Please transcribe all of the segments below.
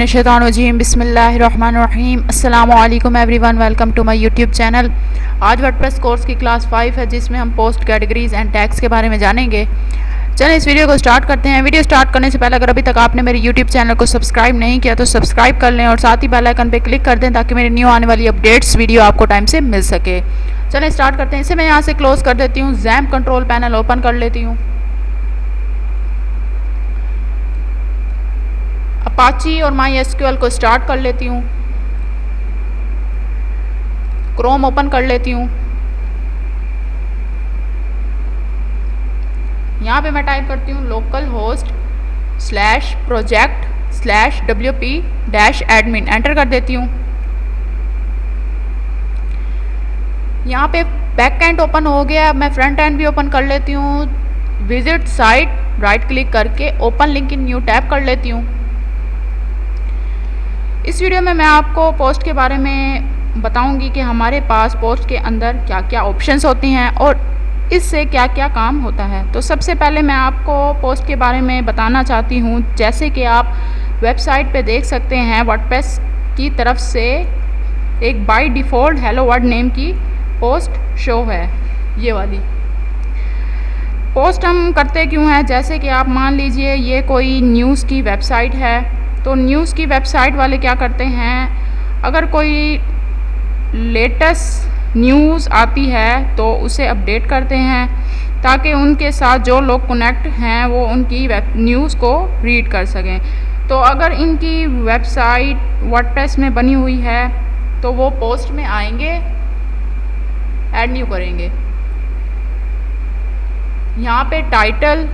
मिनश्शैतानिर्रजीम बिस्मिल्लाहिर्रहमानिर्रहीम अस्सलामुअलैकुम everyone, welcome to my YouTube channel. आज वर्डप्रेस कोर्स की क्लास 5 है जिसमें हम पोस्ट कैटेगरीज एंड टैग्स के बारे में जानेंगे। चलें इस वीडियो को स्टार्ट करते हैं। वीडियो स्टार्ट करने से पहले अगर अभी तक आपने मेरे यूट्यूब चैनल को सब्सक्राइब नहीं किया तो सब्सक्राइब कर लें और साथ ही बेल आइकन पर क्लिक कर दें ताकि मेरी न्यू आने वाली अपडेट्स वीडियो आपको टाइम से मिल सके। चलें स्टार्ट करते हैं। इसे मैं यहाँ से क्लोज कर देती हूँ, जैम्प कंट्रोल पैनल ओपन कर लेती हूँ, अपाची और माई एसक्यूएल को स्टार्ट कर लेती हूँ, क्रोम ओपन कर लेती हूँ। यहाँ पे मैं टाइप करती हूँ लोकल होस्ट /project/wp-admin, एंटर कर देती हूँ। यहाँ पे बैक एंड ओपन हो गया। मैं फ्रंट एंड भी ओपन कर लेती हूँ। विजिट साइट राइट क्लिक करके open link in new tab कर लेती हूँ। इस वीडियो में मैं आपको पोस्ट के बारे में बताऊंगी कि हमारे पास पोस्ट के अंदर क्या क्या ऑप्शंस होती हैं और इससे क्या क्या काम होता है। तो सबसे पहले मैं आपको पोस्ट के बारे में बताना चाहती हूँ। जैसे कि आप वेबसाइट पे देख सकते हैं, वर्डप्रेस की तरफ से एक by default hello world name की पोस्ट शो है। ये वाली पोस्ट हम करते क्यों हैं, जैसे कि आप मान लीजिए ये कोई न्यूज़ की वेबसाइट है, तो न्यूज़ की वेबसाइट वाले क्या करते हैं, अगर कोई लेटेस्ट न्यूज़ आती है तो उसे अपडेट करते हैं ताकि उनके साथ जो लोग कनेक्ट हैं वो उनकी न्यूज़ को रीड कर सकें। तो अगर इनकी वेबसाइट वर्डप्रेस में बनी हुई है तो वो पोस्ट में आएंगे, ऐड न्यू करेंगे। यहाँ पे टाइटल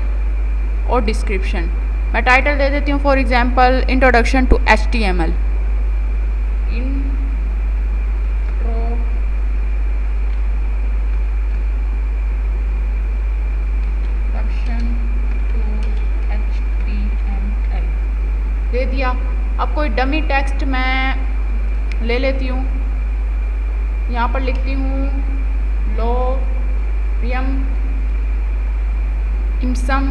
और डिस्क्रिप्शन, मैं टाइटल दे देती हूँ, for example introduction to HTML, दे दिया। अब कोई डमी टेक्स्ट मैं ले लेती हूँ, यहाँ पर लिखती हूँ लोरियम इम्सम,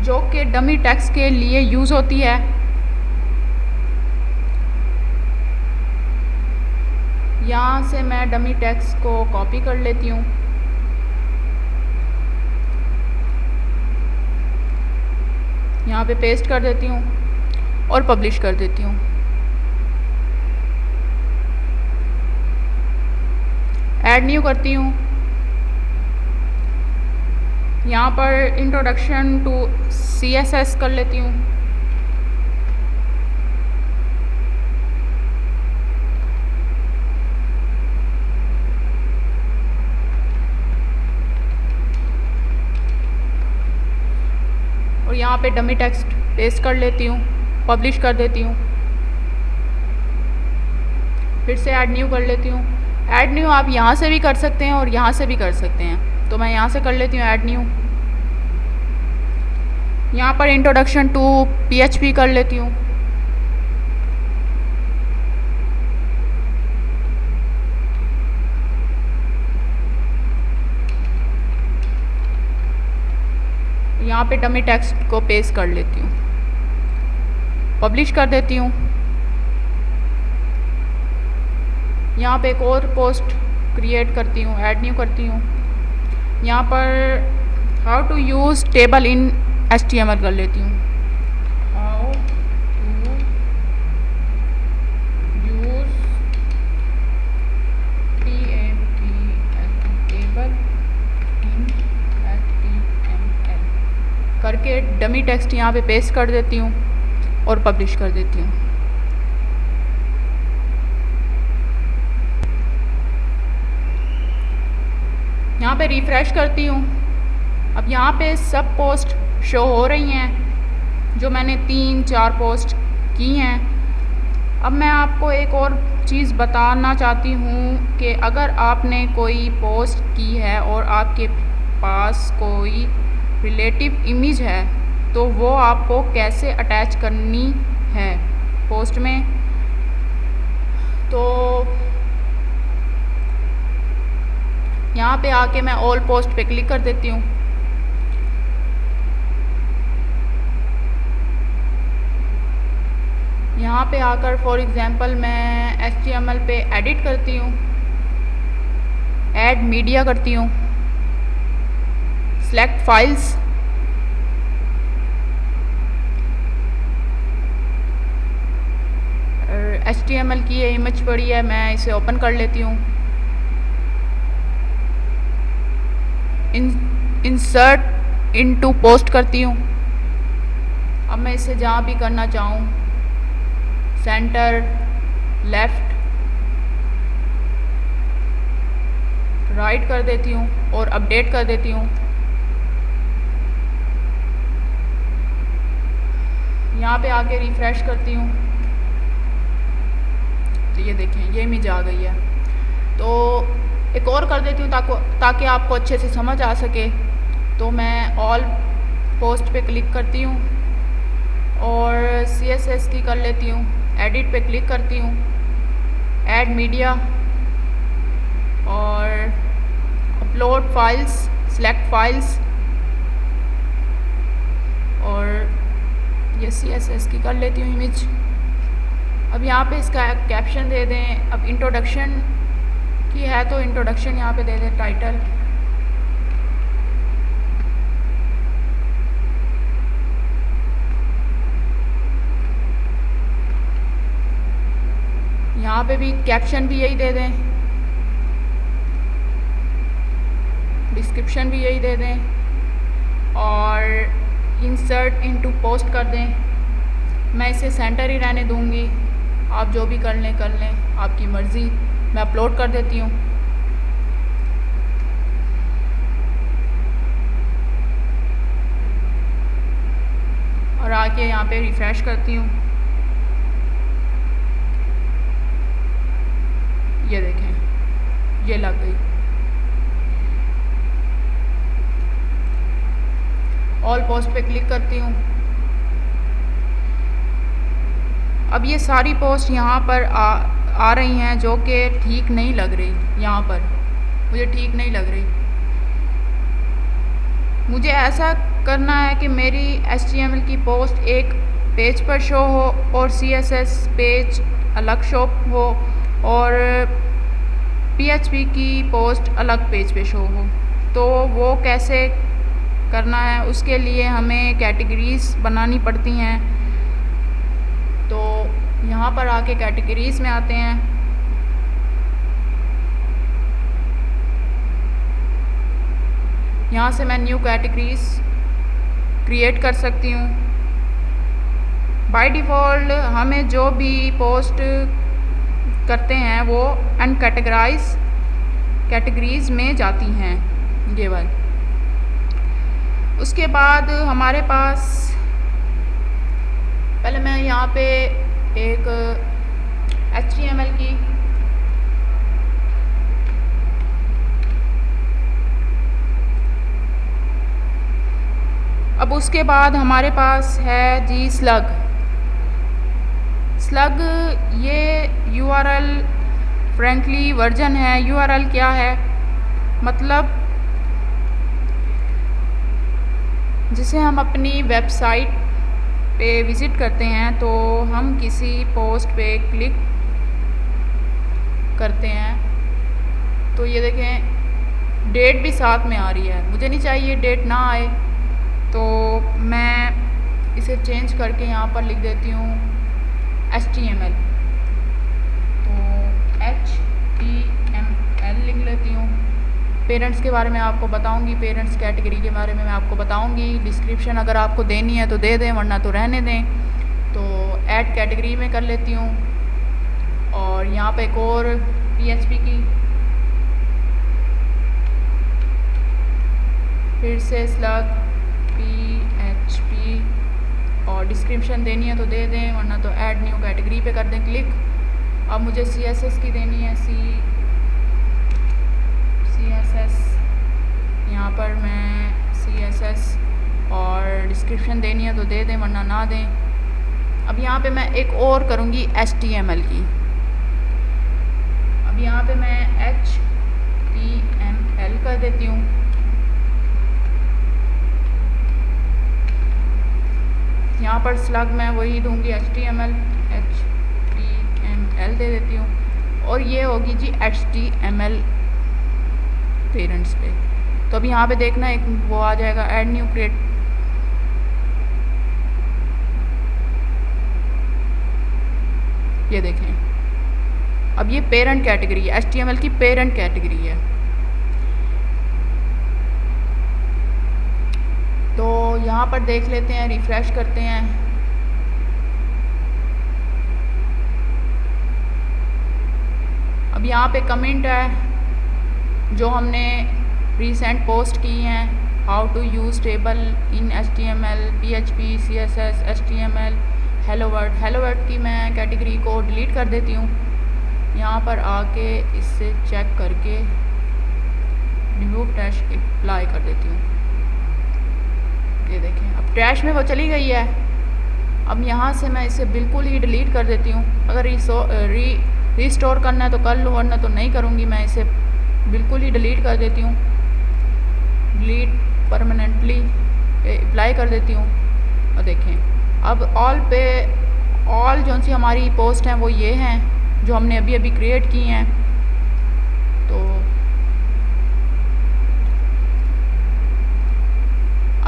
जो कि डमी टेक्स्ट के लिए यूज़ होती है। यहाँ से मैं डमी टेक्स्ट को कॉपी कर लेती हूँ, यहाँ पे पेस्ट कर देती हूँ और पब्लिश कर देती हूँ। ऐड न्यू करती हूँ, यहाँ पर इंट्रोडक्शन टू CSS कर लेती हूँ। और यहाँ पे डमी टेक्स्ट पेस्ट कर लेती हूँ, पब्लिश कर देती हूँ। फिर से ऐड न्यू कर लेती हूँ। ऐड न्यू आप यहाँ से भी कर सकते हैं और यहाँ से भी कर सकते हैं, तो मैं यहाँ से कर लेती हूँ ऐड न्यू। यहाँ पर इंट्रोडक्शन टू PHP कर लेती हूँ। यहाँ पे डमी टेक्स्ट को पेस्ट कर लेती हूँ, पब्लिश कर देती हूँ। यहाँ पे एक और पोस्ट क्रिएट करती हूँ, ऐड न्यू करती हूँ। यहाँ पर how to use table in HTML कर लेती हूँ, how to use table in HTML करके डमी टेक्स्ट यहाँ पे पेस्ट कर देती हूँ और पब्लिश कर देती हूँ। यहाँ पे रिफ़्रेश करती हूँ। अब यहाँ पे सब पोस्ट शो हो रही हैं जो मैंने 3-4 पोस्ट की हैं। अब मैं आपको एक और चीज़ बताना चाहती हूँ कि अगर आपने कोई पोस्ट की है और आपके पास कोई रिलेटिव इमेज है तो वो आपको कैसे अटैच करनी है पोस्ट में। तो यहाँ पे आके मैं ऑल पोस्ट पे क्लिक कर देती हूँ। यहाँ पे आकर फॉर एग्ज़ाम्पल मैं HTML पे एडिट करती हूँ, ऐड मीडिया करती हूँ, सेलेक्ट फाइल्स, HTML की ये इमेज पड़ी है, मैं इसे ओपन कर लेती हूँ, इंसर्ट इनटू पोस्ट करती हूँ। अब मैं इसे जहाँ भी करना चाहूँ, सेंटर, लेफ़्ट, राइट कर देती हूँ और अपडेट कर देती हूँ। यहाँ पे आके रिफ़्रेश करती हूँ तो ये देखें ये इमेज आ गई है। तो एक और कर देती हूँ ताकि आपको अच्छे से समझ आ सके। तो मैं ऑल पोस्ट पे क्लिक करती हूँ और CSS की कर लेती हूँ, एडिट पे क्लिक करती हूँ, ऐड मीडिया और अपलोड फाइल्स, सेलेक्ट फाइल्स और ये CSS की कर लेती हूँ इमेज। अब यहाँ पे इसका कैप्शन दे दें। अब इंट्रोडक्शन की है तो इंट्रोडक्शन यहाँ पे दे दें, टाइटल। यहाँ पे भी कैप्शन भी यही दे दें, डिस्क्रिप्शन भी यही दे दें और इंसर्ट इनटू पोस्ट कर दें। मैं इसे सेंटर ही रहने दूँगी, आप जो भी कर लें आपकी मर्ज़ी। मैं अपलोड कर देती हूँ। और आके यहाँ पे रिफ़्रेश करती हूँ, ये देखें ये लग गई। ऑल पोस्ट पे क्लिक करती हूँ। अब ये सारी पोस्ट यहाँ पर आ रही हैं जो कि ठीक नहीं लग रही, यहाँ पर मुझे ठीक नहीं लग रही। मुझे ऐसा करना है कि मेरी HTML की पोस्ट एक पेज पर शो हो और CSS पेज अलग शो हो और PHP की पोस्ट अलग पेज पे शो हो। तो वो कैसे करना है, उसके लिए हमें कैटेगरीज़ बनानी पड़ती हैं। तो यहाँ पर आके कैटेगरीज़ में आते हैं। यहाँ से मैं न्यू कैटेगरीज़ क्रिएट कर सकती हूँ। बाय डिफ़ॉल्ट हमें जो भी पोस्ट करते हैं वो कैटेगरीज़ में जाती हैं ये वाली। उसके बाद हमारे पास पहले मैं यहाँ पे एक HTML की अब उसके बाद हमारे पास है जी स्लग। ये URL फ्रेंकली वर्जन है। URL क्या है, मतलब जिसे हम अपनी वेबसाइट पे विज़िट करते हैं तो हम किसी पोस्ट पे क्लिक करते हैं तो ये देखें डेट भी साथ में आ रही है। मुझे नहीं चाहिए डेट ना आए, तो मैं इसे चेंज करके यहाँ पर लिख देती हूँ HTML। तो HTML लिख लेती हूँ। पेरेंट्स के बारे में आपको बताऊंगी, पेरेंट्स कैटेगरी के बारे में मैं आपको बताऊंगी। डिस्क्रिप्शन अगर आपको देनी है तो दे दें, वरना तो रहने दें। तो ऐड कैटेगरी में कर लेती हूँ और यहाँ पे एक और PHP की, फिर से स्लग PHP और डिस्क्रिप्शन देनी है तो दे दें, वरना तो ऐड न्यू कैटेगरी पे कर दें क्लिक। अब मुझे CSS की देनी है, CSS, यहाँ पर मैं CSS और डिस्क्रिप्शन देनी है तो दे दें, वरना ना दें। अब यहाँ पे मैं एक और करूँगी HTML की। अब यहाँ पे मैं HTML कर देती हूँ। यहाँ पर स्लग मैं वही दूँगी HTML दे देती हूँ और ये होगी जी HTML पेरेंट्स पे। तो अब यहाँ पे देखना एक वो आ जाएगा ऐड न्यू क्रिएट, ये देखें अब ये पेरेंट कैटेगरी है, HTML की पेरेंट कैटेगरी है। तो यहाँ पर देख लेते हैं, रिफ्रेश करते हैं। अब यहाँ पे कमेंट है जो हमने रिसेंट पोस्ट की हैं, how to use table in HTML, PHP, CSS, HTML, hello world की मैं कैटेगरी को डिलीट कर देती हूँ। यहाँ पर आके इससे चेक करके रिमूव ट्रैश अप्लाई कर देती हूँ। ये देखें अब ट्रैश में वो चली गई है। अब यहाँ से मैं इसे बिल्कुल ही डिलीट कर देती हूँ। अगर रीस्टोर करना है तो कर लूँ, वरना तो नहीं करूँगी। मैं इसे बिल्कुल ही डिलीट कर देती हूँ, डिलीट परमानेंटली अप्लाई कर देती हूँ। और देखें अब ऑल जो सी हमारी पोस्ट हैं वो ये हैं जो हमने अभी अभी क्रिएट की हैं। तो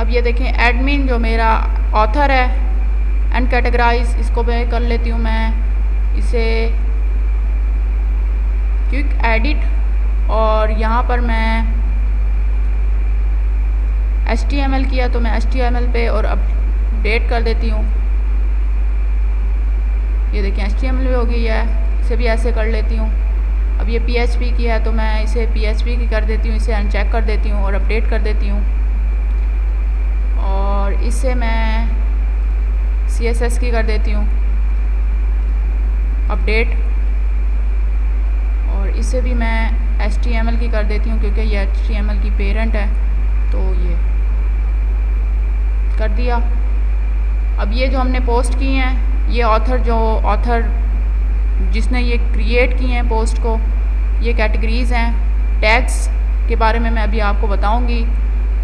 अब ये देखें एडमिन जो मेरा ऑथर है एंड कैटेगराइज, इसको मैं कर लेती हूँ। मैं इसे क्विक एडिट और यहाँ पर मैं HTML किया तो मैं HTML पे और अपडेट कर देती हूँ। ये देखिए HTML भी हो गई है, इसे भी ऐसे कर लेती हूँ। अब ये PHP की है तो मैं इसे PHP की कर देती हूँ, इसे अनचेक कर देती हूँ और अपडेट कर देती हूँ। और इसे मैं CSS की कर देती हूँ अपडेट, और इसे भी मैं HTML की कर देती हूँ क्योंकि ये HTML की पेरेंट है। तो ये कर दिया। अब ये जो हमने पोस्ट की हैं, ये ऑथर जिसने ये क्रिएट की हैं पोस्ट को, ये कैटेगरीज़ हैं। टैग्स के बारे में मैं अभी आपको बताऊंगी,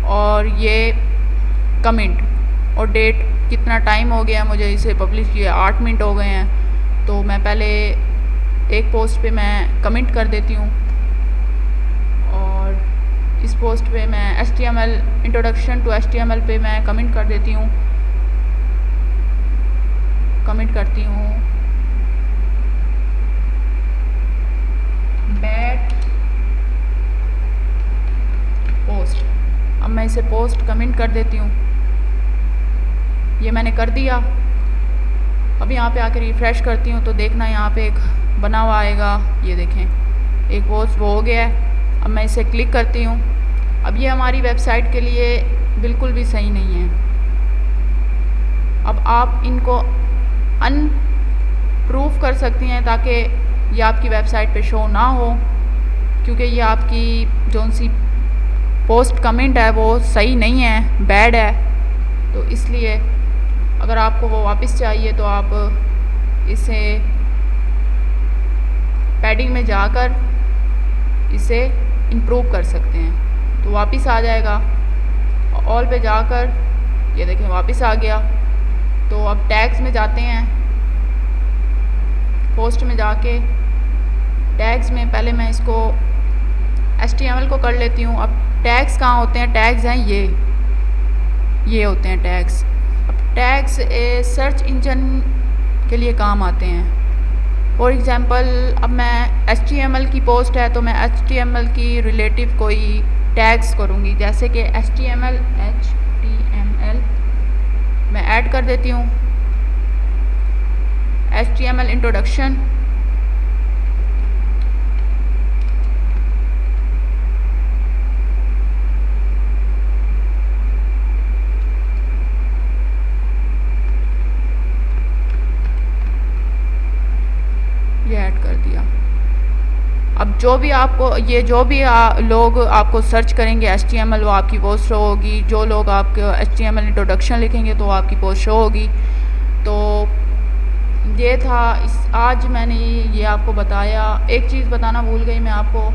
और ये कमेंट और डेट, कितना टाइम हो गया मुझे इसे पब्लिश किए, 8 मिनट हो गए हैं। तो मैं पहले एक पोस्ट पे मैं कमेंट कर देती हूँ और इस पोस्ट पे मैं HTML इंट्रोडक्शन टू HTML पे मैं कमेंट कर देती हूँ, कमेंट करती हूँ बैड पोस्ट। अब मैं इसे पोस्ट कमेंट कर देती हूँ, ये मैंने कर दिया। अब यहाँ पे आके रिफ़्रेश करती हूँ तो देखना यहाँ पे एक बना हुआ आएगा, ये देखें एक पोस्ट वो हो गया है। अब मैं इसे क्लिक करती हूँ। अब ये हमारी वेबसाइट के लिए बिल्कुल भी सही नहीं है। अब आप इनको अनप्रूफ कर सकती हैं ताकि ये आपकी वेबसाइट पे शो ना हो, क्योंकि ये आपकी जो सी पोस्ट कमेंट है वो सही नहीं है, बैड है। तो इसलिए अगर आपको वो वापस चाहिए तो आप इसे पैडिंग में जाकर इसे इम्प्रूव कर सकते हैं, तो वापस आ जाएगा। ऑल पे जाकर ये देखें वापस आ गया। तो अब टैग्स में जाते हैं, पोस्ट में जाके टैग्स में पहले मैं इसको HTML को कर लेती हूँ। अब टैग्स कहाँ होते हैं? टैग्स हैं ये होते हैं टैग्स। अब टैग्स सर्च इंजन के लिए काम आते हैं। फॉर एग्ज़ाम्पल अब मैं HTML की पोस्ट है तो मैं HTML की रिलेटिव कोई टैग्स करूँगी, जैसे कि HTML मैं ऐड कर देती हूँ HTML इंट्रोडक्शन। ये ऐड कर दिया। अब जो भी लोग आपको सर्च करेंगे HTML, वो आपकी पोस्ट शो होगी। जो लोग आपके HTML इंट्रोडक्शन लिखेंगे तो आपकी पोस्ट शो होगी। तो ये था आज मैंने ये आपको बताया। एक चीज़ बताना भूल गई मैं आपको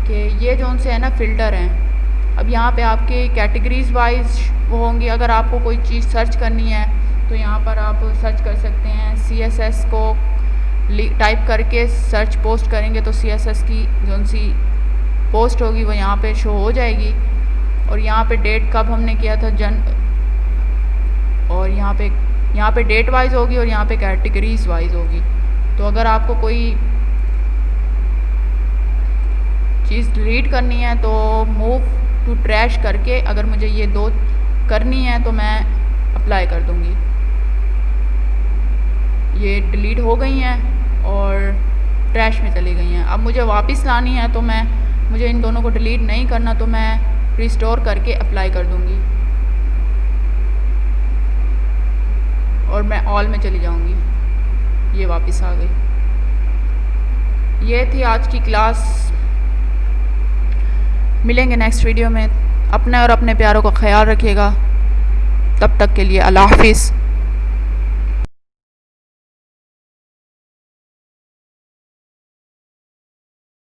कि ये जो उनसे है ना फ़िल्टर हैं। अब यहाँ पे आपके कैटेगरीज़ वाइज वो होंगी। अगर आपको कोई चीज़ सर्च करनी है तो यहाँ पर आप सर्च कर सकते हैं CSS को टाइप करके सर्च पोस्ट करेंगे तो CSS की जो सी पोस्ट होगी वो यहाँ पे शो हो जाएगी। और यहाँ पे डेट कब हमने किया था और यहाँ पे डेट वाइज होगी और यहाँ पे कैटेगरीज वाइज होगी। तो अगर आपको कोई चीज़ डिलीट करनी है तो मूव टू ट्रैश करके अगर मुझे ये 2 करनी है तो मैं अप्लाई कर दूँगी। ये डिलीट हो गई हैं और ट्रैश में चली गई हैं। अब मुझे वापस लानी है तो मुझे इन दोनों को डिलीट नहीं करना, तो मैं रिस्टोर करके अप्लाई कर दूँगी और मैं ऑल में चली जाऊँगी। ये वापस आ गई। ये थी आज की क्लास। मिलेंगे नेक्स्ट वीडियो में। अपने और अपने प्यारों का ख्याल रखिएगा। तब तक के लिए अल्लाह हाफिज़।